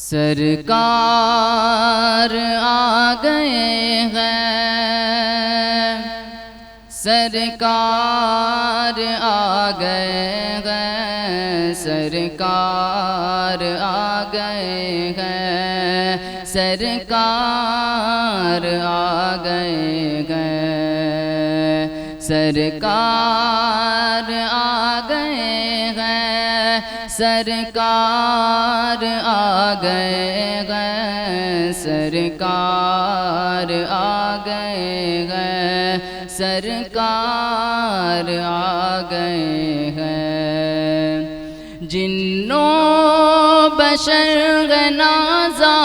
سرکار آ گئے ہیں، سرکار آ گئے ہیں، سرکار آ گئے ہیں، سرکار آ گئے ہیں، سرکار آ گئے ہیں، سرکار آ گئے ہیں، سرکار آ گئے ہیں، سرکار آ گئے ہیں۔ جنوں بشر نازا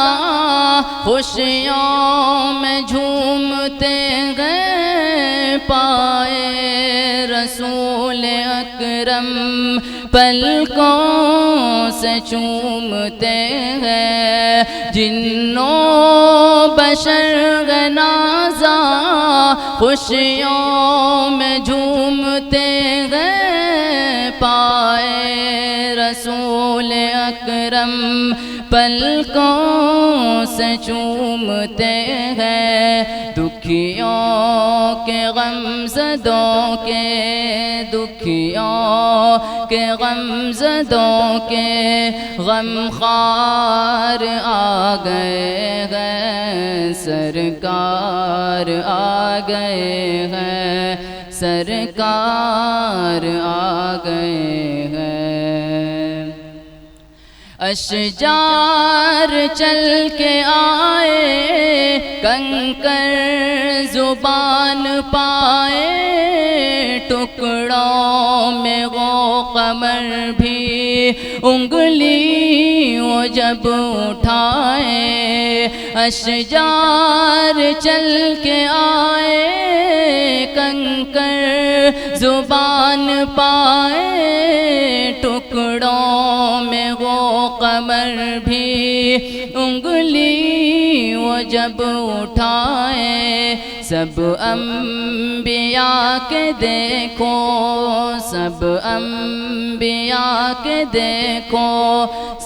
خوشیوں میں جھومتے گئے، پائے رسول اکرم پلکوں سے چومتے ہیں۔ جنوں بشر نازا خوشیوں میں جھومتے گئے، پائے رسول اکرم پلکوں سے چومتے ہیں۔ دکھیوں کے غم زدوں کے، دکھیوں کے غم زدوں کے غم خوار آ گئے ہیں، سرکار آ گئے ہیں، سرکار آ گئے ہیں۔ اشجار چل کے آئے، کنکر زبان پائے، ٹکڑوں میں وہ قمر بھی انگلی وہ جب اٹھائے۔ اشجار چل کے آئے، کنکر زبان پائے، ٹکڑوں میں وہ قمر بھی انگلی وہ جب اٹھائے۔ سب انبیاء کے دیکھو، سب انبیاء کے دیکھو،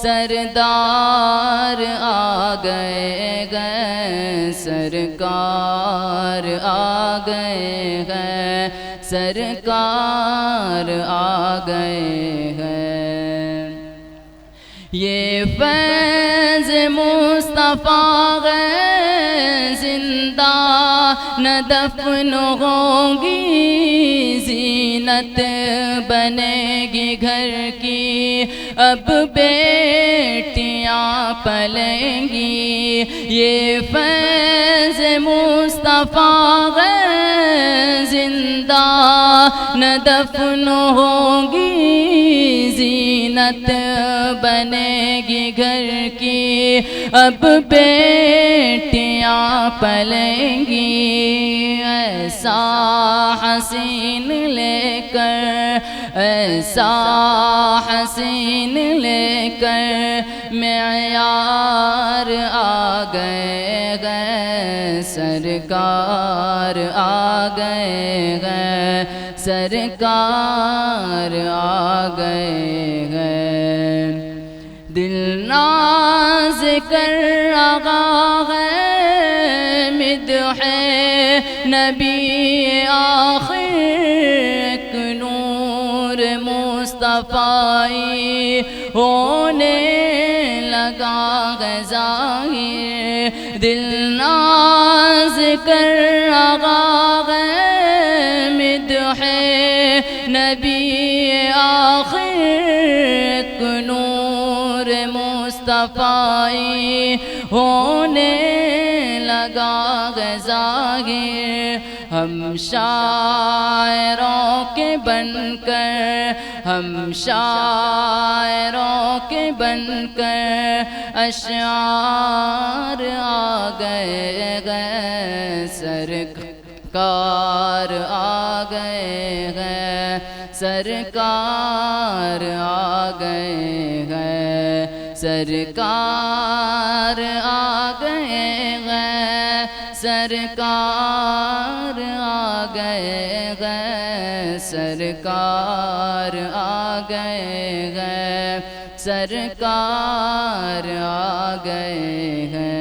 سردار آ گئے ہیں، سرکار آ گئے ہیں، سرکار آ گئے ہیں۔ یہ فیض مصطفیٰ ہے، زندہ نہ دفن ہوگی، زینت بنے گی گھر کی اب بیٹیاں پلیں گی۔ یہ فیض مصطفیٰ ہے، زندہ نہ دفن ہوگی، زینت بنے گی گھر کی اب بیٹیاں پلیں گی۔ ایسا حسین لے کر، ایسا حسین لے کر معیار آ گئے ہیں، سرکار آ گئے ہیں، سرکار آ گئے ہیں۔ دل ناز کر آغا ہے، مدح نبی آخر، ایک نور مصطفی ہونے لگا ہے ظاہر۔ دل ناز کر آغا ہے، مدح نبی آخر، ایک نور مصطفی ہونے لگا ہے ظاہر۔ ہم شاعروں کے بن کر، ہم شاعروں کے بن کر اشعار آ گئے ہیں، سرکار آ گئے ہیں، سرکار آ گئے ہیں، سرکار آ گئے ہیں، سرکار آ گئے ہیں، سرکار آ گئے ہیں، سرکار آ گئے ہیں